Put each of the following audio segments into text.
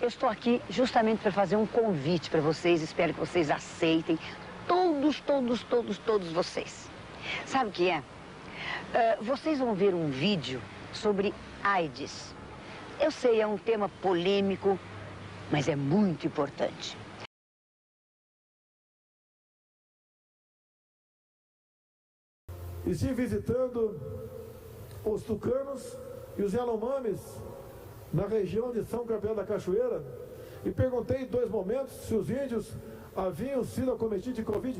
eu estou aqui justamente para fazer um convite para vocês, espero que vocês aceitem, todos vocês. Sabe o que é? Vocês vão ver um vídeo sobre AIDS. Eu sei, é um tema polêmico, mas é muito importante. Estive visitando os tucanos e os yanomamis na região de São Gabriel da Cachoeira e perguntei em 2 momentos se os índios haviam sido acometidos de Covid.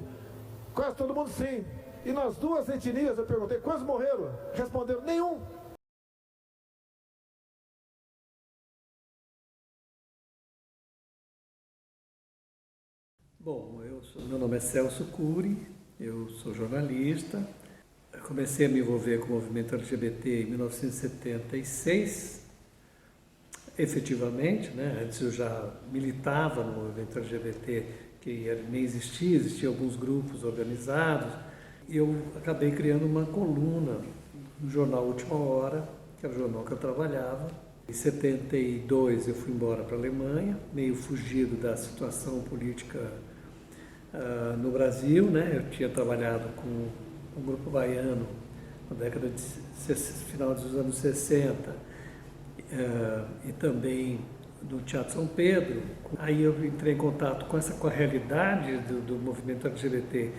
Quase todo mundo sim. E nas 2 etnias eu perguntei, quantos morreram? Responderam, nenhum. Bom, meu nome é Celso Cury, eu sou jornalista. Eu comecei a me envolver com o movimento LGBT em 1976, efetivamente, né? Antes eu já militava no movimento LGBT, que nem existia alguns grupos organizados. E eu acabei criando uma coluna no jornal Última Hora, que era o jornal que eu trabalhava. Em 72 eu fui embora para a Alemanha, meio fugido da situação política no Brasil, né? Eu tinha trabalhado com um grupo baiano na década de final dos anos 60 e também no Teatro São Pedro. Aí eu entrei em contato com a realidade do movimento LGBT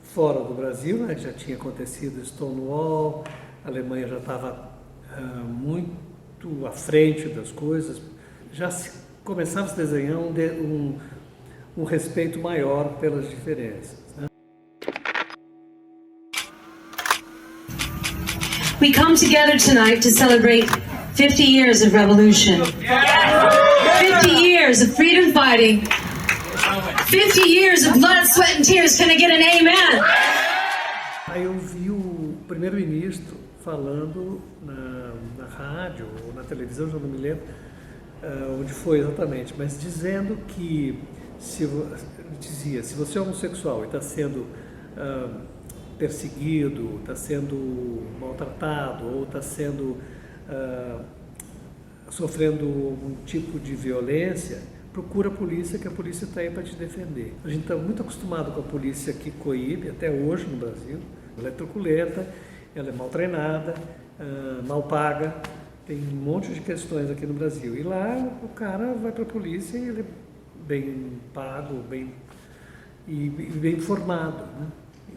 fora do Brasil, né? Já tinha acontecido Stonewall, a Alemanha já estava muito à frente das coisas, já começava a se desenhar um respeito maior pelas diferenças, né? We come together tonight to celebrate 50 years of revolution, 50 years of freedom fighting, 50 years of blood, sweat and tears. Can I get an amen? Aí eu vi o primeiro-ministro falando na rádio ou na televisão, já não me lembro onde foi exatamente, mas dizendo que se você é homossexual e está sendo perseguido, está sendo maltratado ou está sofrendo um tipo de violência, procura a polícia, que a polícia está aí para te defender. A gente está muito acostumado com a polícia que coíbe, até hoje no Brasil. Ela é truculenta, ela é mal treinada, mal paga, tem um monte de questões aqui no Brasil. E lá o cara vai para a polícia e ele é bem pago, bem informado, né?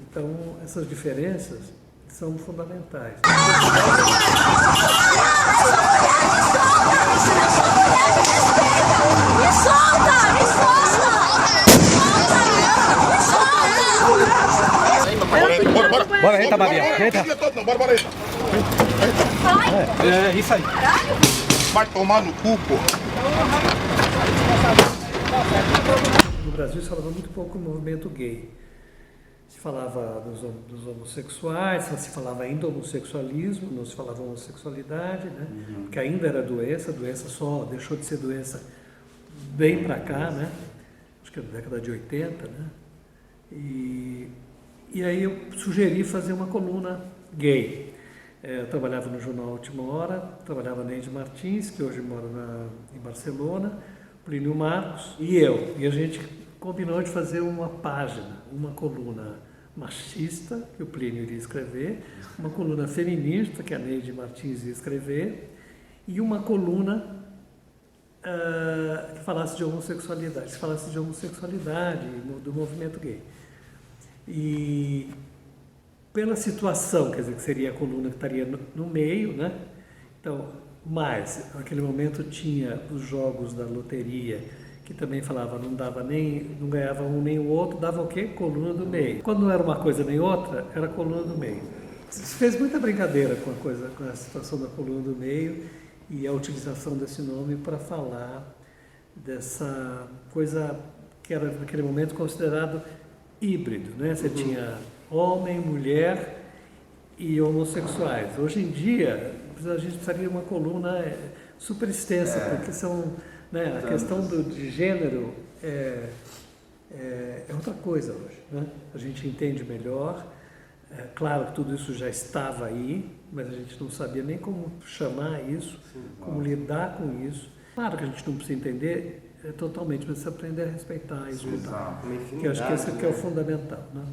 Então, essas diferenças são fundamentais. Me solta! Me solta! Bora, eita, Babi. Eita. Bora aí. É isso aí. Vai tomar no cu, pô. No Brasil se falava muito pouco no movimento gay. Se falava dos homossexuais, se falava ainda homossexualismo, não se falava homossexualidade, né? Porque ainda era doença, a doença só deixou de ser doença bem pra cá, né? Acho que é na década de 80, né? E aí eu sugeri fazer uma coluna gay. Eu trabalhava no jornal Última Hora, trabalhava na Neide Martins, que hoje mora em Barcelona, Plínio Marcos e eu. E a gente combinou de fazer uma página, uma coluna machista, que o Plínio iria escrever, uma coluna feminista, que a Neide Martins ia escrever, e uma coluna que falasse de homossexualidade, do movimento gay. E pela situação, quer dizer, que seria a coluna que estaria no meio, né? Então, mas naquele momento tinha os jogos da loteria, que também falava, não ganhava um nem o outro, dava o quê? Coluna do meio. Quando não era uma coisa nem outra, era coluna do meio. Se fez muita brincadeira com a situação da coluna do meio e a utilização desse nome para falar dessa coisa que era naquele momento considerado híbrido, né? Você tinha homem, mulher e homossexuais. Hoje em dia, a gente precisaria de uma coluna super extensa, porque são, né, a questão de gênero é outra coisa hoje, né? A gente entende melhor. Claro que tudo isso já estava aí, mas a gente não sabia nem como chamar isso, como lidar com isso. Claro que a gente não precisa entender totalmente, mas precisa aprender a respeitar e escutar. Que eu acho que esse aqui é o fundamental, né?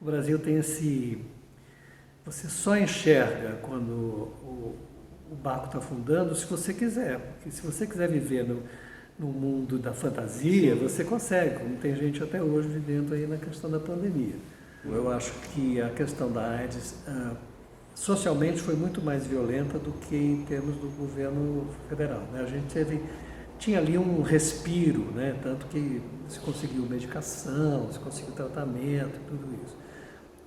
O Brasil tem esse... Você só enxerga quando o barco está afundando se você quiser. Porque se você quiser viver no mundo da fantasia, você consegue, como tem gente até hoje vivendo aí na questão da pandemia. Eu acho que a questão da AIDS socialmente foi muito mais violenta do que em termos do governo federal, né? A gente tinha ali um respiro, né? Tanto que se conseguiu medicação, se conseguiu tratamento e tudo isso.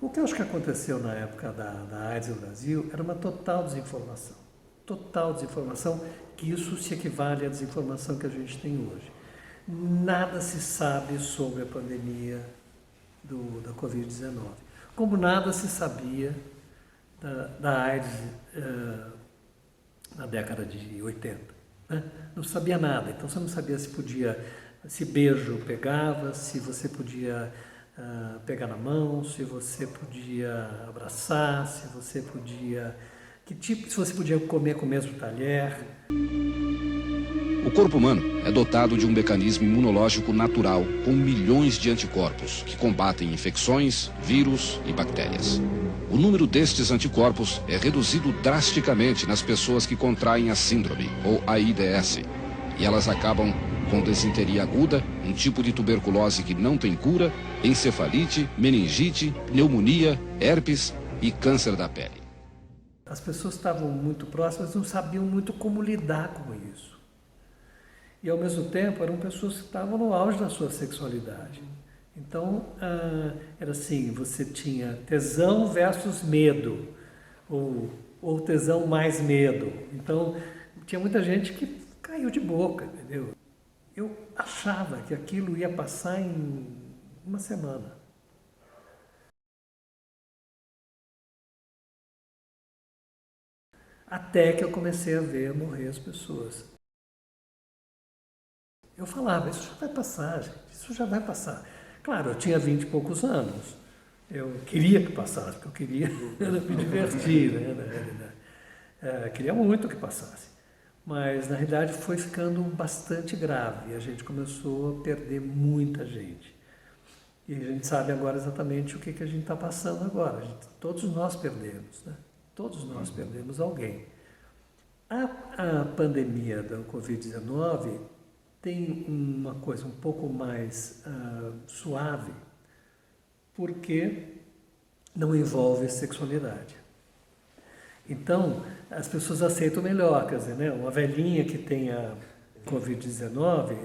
O que eu acho que aconteceu na época da AIDS no Brasil era uma total desinformação. Total desinformação, que isso se equivale à desinformação que a gente tem hoje. Nada se sabe sobre a pandemia da Covid-19. Como nada se sabia da AIDS na década de 80. Né? Não sabia nada. Então você não sabia se beijo pegava, se você podia pegar na mão, se você podia abraçar, se você podia... se você podia comer com o mesmo talher. O corpo humano é dotado de um mecanismo imunológico natural com milhões de anticorpos que combatem infecções, vírus e bactérias. O número destes anticorpos é reduzido drasticamente nas pessoas que contraem a síndrome, ou AIDS, e elas acabam com desinteria aguda, um tipo de tuberculose que não tem cura, encefalite, meningite, pneumonia, herpes e câncer da pele. As pessoas estavam muito próximas, não sabiam muito como lidar com isso. E, ao mesmo tempo, eram pessoas que estavam no auge da sua sexualidade. Então, era assim, você tinha tesão versus medo, ou tesão mais medo. Então, tinha muita gente que caiu de boca, entendeu? Eu achava que aquilo ia passar em uma semana. Até que eu comecei a ver morrer as pessoas. Eu falava, isso já vai passar, gente, isso já vai passar. Claro, eu tinha 20 e poucos anos. Eu queria que passasse, porque eu queria me divertir, né, na realidade. Queria muito que passasse. Mas, na realidade, foi ficando bastante grave. E a gente começou a perder muita gente. E a gente sabe agora exatamente o que a gente está passando agora. Todos nós perdemos, né? Todos nós perdemos alguém. A pandemia da Covid-19 tem uma coisa um pouco mais suave, porque não envolve sexualidade. Então, as pessoas aceitam melhor, quer dizer, né? Uma velhinha que tenha Covid-19,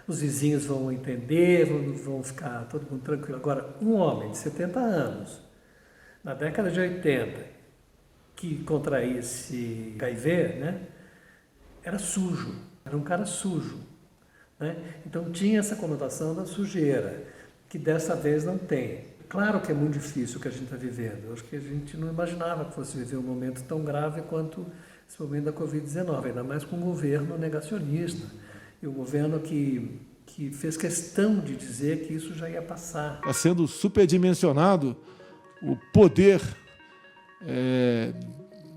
os vizinhos vão entender, vão ficar todo mundo tranquilo. Agora, um homem de 70 anos, na década de 80, que contraísse HIV, né? Era sujo, era um cara sujo. Né? Então tinha essa conotação da sujeira, que dessa vez não tem. Claro que é muito difícil o que a gente está vivendo. Eu acho que a gente não imaginava que fosse viver um momento tão grave quanto esse momento da Covid-19, ainda mais com um governo negacionista, e um governo que fez questão de dizer que isso já ia passar. Está sendo superdimensionado o poder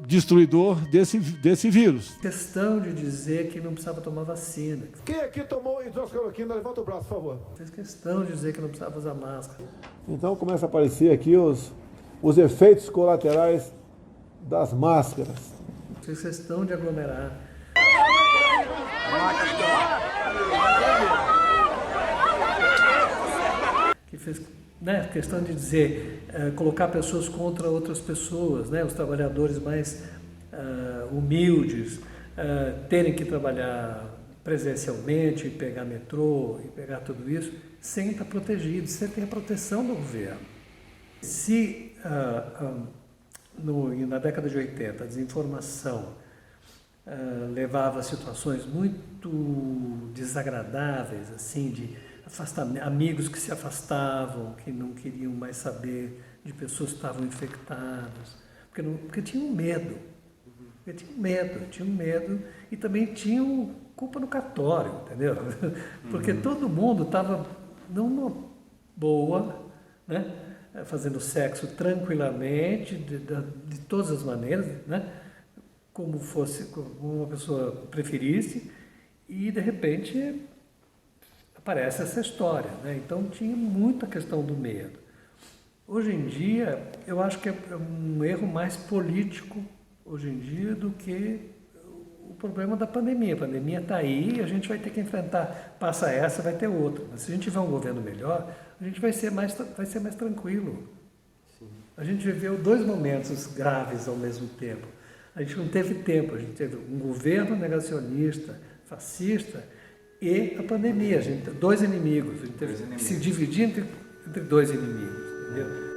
destruidor desse vírus. Questão de dizer que não precisava tomar vacina. Quem aqui tomou hidroxicloroquina? Levanta o braço, por favor. Fez questão de dizer que não precisava usar máscara. Então começa a aparecer aqui os efeitos colaterais das máscaras. Fez questão de aglomerar. Que fez, né, questão de dizer, colocar pessoas contra outras pessoas, né, os trabalhadores mais humildes terem que trabalhar presencialmente, pegar metrô e pegar tudo isso, sem estar protegido, sem ter a proteção do governo. Se na década de 80 a desinformação levava a situações muito desagradáveis, assim, de amigos que se afastavam, que não queriam mais saber de pessoas que estavam infectadas, porque tinham medo. Eu tinha um medo e também tinha culpa no cartório, entendeu? Porque todo mundo estava numa boa, né? Fazendo sexo tranquilamente, de todas as maneiras, né? Como uma pessoa preferisse, e de repente aparece essa história, né? Então tinha muita questão do medo. Hoje em dia, eu acho que é um erro mais político, hoje em dia, do que o problema da pandemia. A pandemia está aí, a gente vai ter que enfrentar, passa essa, vai ter outra. Mas se a gente tiver um governo melhor, a gente vai ser mais tranquilo. Sim. A gente viveu 2 momentos graves ao mesmo tempo. A gente não teve tempo, a gente teve um governo negacionista, fascista, e a pandemia. A gente teve 2 inimigos, a gente teve que se dividir entre 2 inimigos, entendeu?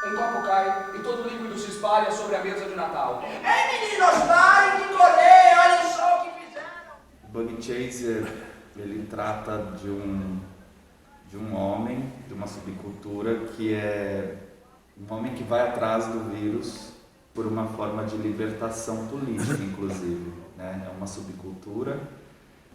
Um copo cai e todo o líquido se espalha sobre a mesa de Natal. Ei, meninos, parem de correr, olhem só o que fizeram. Bug Chaser, ele trata de um homem, de uma subcultura que é um homem que vai atrás do vírus por uma forma de libertação política, inclusive, né? É uma subcultura.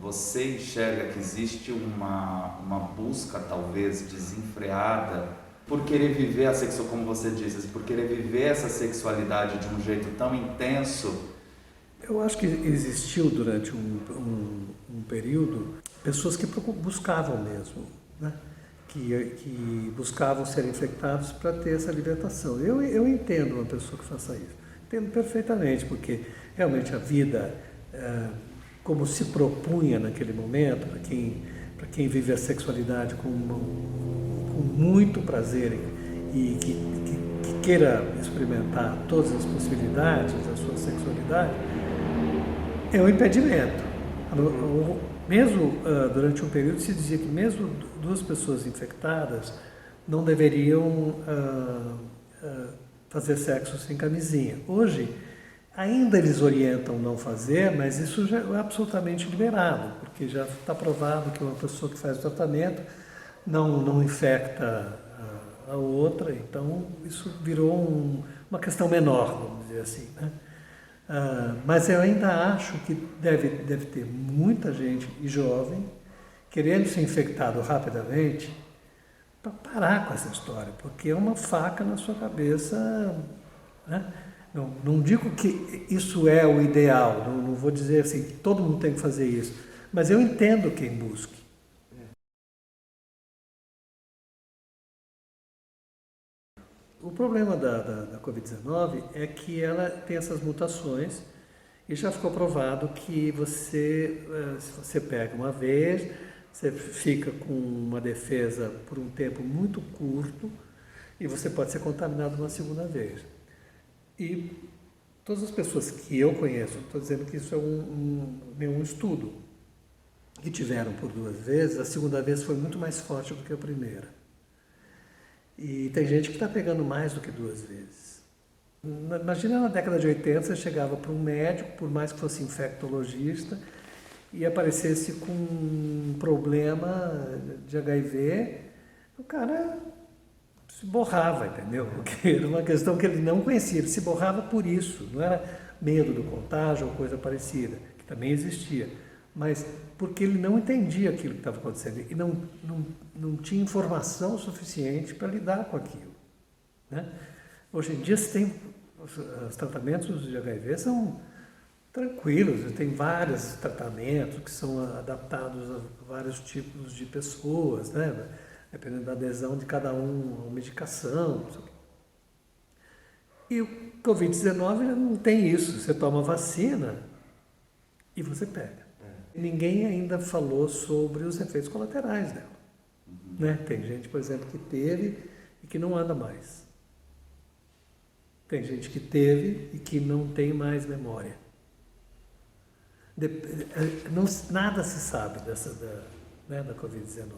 Você enxerga que existe uma busca, talvez, desenfreada por querer viver a sexualidade, como você disse, por querer viver essa sexualidade de um jeito tão intenso? Eu acho que existiu durante um período pessoas que buscavam mesmo, né? Que buscavam ser infectados para ter essa libertação. Eu entendo uma pessoa que faça isso, entendo perfeitamente, porque realmente a vida, como se propunha naquele momento, para quem vive a sexualidade com muito prazer e que queira experimentar todas as possibilidades da sua sexualidade, é um impedimento. Mesmo durante um período se dizia que mesmo 2 pessoas infectadas não deveriam fazer sexo sem camisinha. Hoje, ainda eles orientam não fazer, mas isso já é absolutamente liberado, porque já está provado que uma pessoa que faz o tratamento não infecta a outra, então isso virou uma questão menor, vamos dizer assim, né? Mas eu ainda acho que deve ter muita gente e jovem querendo ser infectado rapidamente para parar com essa história, porque é uma faca na sua cabeça, né? Não digo que isso é o ideal, não vou dizer assim que todo mundo tem que fazer isso, mas eu entendo quem busque. O problema da Covid-19 é que ela tem essas mutações e já ficou provado que se você pega uma vez, você fica com uma defesa por um tempo muito curto e você pode ser contaminado uma segunda vez. E todas as pessoas que eu conheço, estou dizendo que isso é nenhum estudo, que tiveram por 2 vezes, a segunda vez foi muito mais forte do que a primeira. E tem gente que está pegando mais do que 2 vezes. Imagina na década de 80, você chegava para um médico, por mais que fosse infectologista, e aparecesse com um problema de HIV, o cara se borrava, entendeu? Porque era uma questão que ele não conhecia, ele se borrava por isso, não era medo do contágio ou coisa parecida, que também existia, mas porque ele não entendia aquilo que estava acontecendo e não tinha informação suficiente para lidar com aquilo, né? Hoje em dia os tratamentos de HIV são tranquilos, tem vários tratamentos que são adaptados a vários tipos de pessoas, né? Dependendo da adesão de cada um à medicação. E o Covid-19 não tem isso, você toma vacina e você pega. Ninguém ainda falou sobre os efeitos colaterais dela, né? Tem gente, por exemplo, que teve e que não anda mais. Tem gente que teve e que não tem mais memória. Nada se sabe da Covid-19.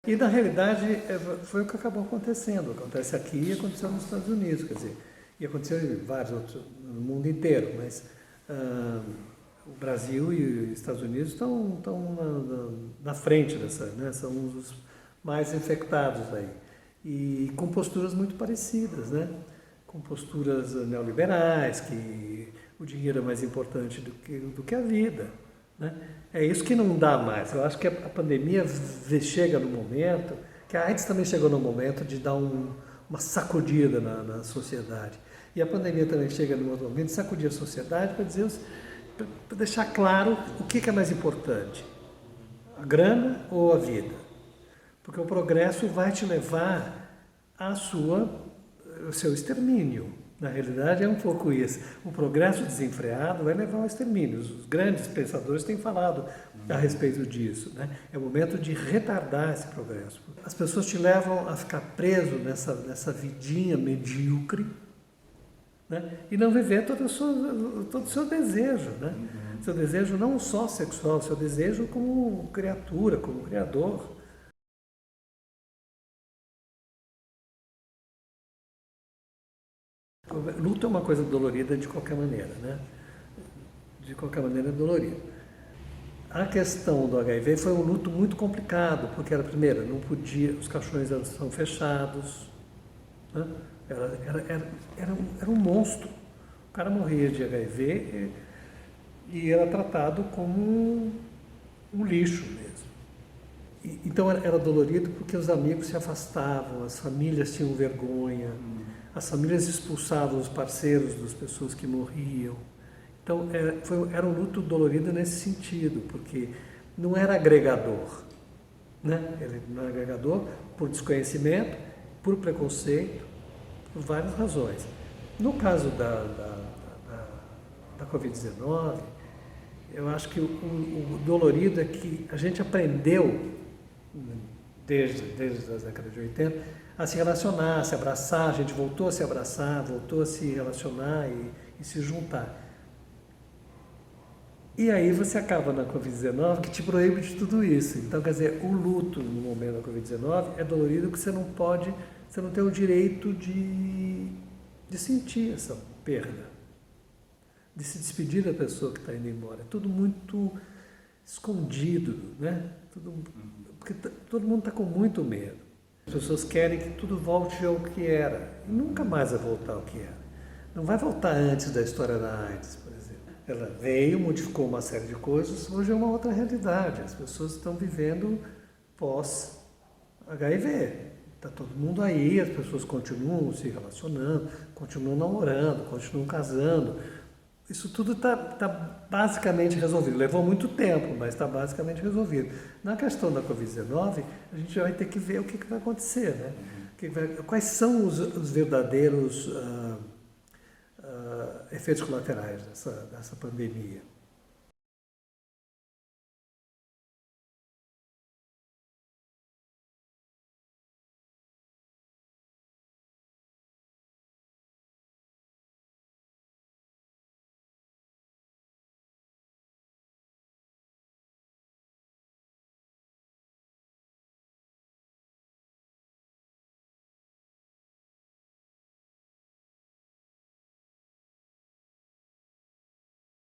E, na realidade, foi o que acabou acontecendo. Acontece aqui e aconteceu nos Estados Unidos, quer dizer, e aconteceu em vários outros, no mundo inteiro, mas o Brasil e os Estados Unidos estão na frente dessa, né? São os mais infectados aí. E com posturas muito parecidas, né? Com posturas neoliberais, que o dinheiro é mais importante do que a vida. Né? É isso que não dá mais. Eu acho que a pandemia chega no momento, que a AIDS também chegou no momento de dar uma sacudida na sociedade. E a pandemia também chega no outro momento de sacudir a sociedade para deixar claro o que é mais importante, a grana ou a vida. Porque o progresso vai te levar ao seu extermínio. Na realidade é um pouco isso. O progresso desenfreado vai levar ao extermínio. Os grandes pensadores têm falado a respeito disso. Né? É o momento de retardar esse progresso. As pessoas te levam a ficar preso nessa vidinha medíocre, né? E não viver todo o seu desejo. Né? Seu desejo não só sexual, seu desejo como criatura, como criador. Luto é uma coisa dolorida de qualquer maneira, né? De qualquer maneira é dolorido. A questão do HIV foi um luto muito complicado, porque era, primeiro, não podia, os caixões são fechados, né? Era um monstro. O cara morria de HIV e era tratado como um lixo mesmo. Então era dolorido porque os amigos se afastavam, as famílias tinham vergonha. As famílias expulsavam os parceiros das pessoas que morriam. Então, era um luto dolorido nesse sentido, porque não era agregador. Né? Ele não era agregador por desconhecimento, por preconceito, por várias razões. No caso da Covid-19, eu acho que o dolorido é que a gente aprendeu, desde a década de 80, a se relacionar, a se abraçar, a gente voltou a se abraçar, voltou a se relacionar e se juntar. E aí você acaba na Covid-19 que te proíbe de tudo isso. Então, quer dizer, o luto no momento da Covid-19 é dolorido porque você não tem o direito de sentir essa perda, de se despedir da pessoa que está indo embora. É tudo muito escondido, né? Porque todo mundo está com muito medo. As pessoas querem que tudo volte ao que era. E nunca mais vai voltar ao que era. Não vai voltar antes da história da AIDS, por exemplo. Ela veio, modificou uma série de coisas, hoje é uma outra realidade. As pessoas estão vivendo pós-HIV. Está todo mundo aí, as pessoas continuam se relacionando, continuam namorando, continuam casando. Isso tudo está basicamente resolvido. Levou muito tempo, mas está basicamente resolvido. Na questão da Covid-19, a gente vai ter que ver o que vai acontecer, né? Quais são os verdadeiros efeitos colaterais dessa pandemia.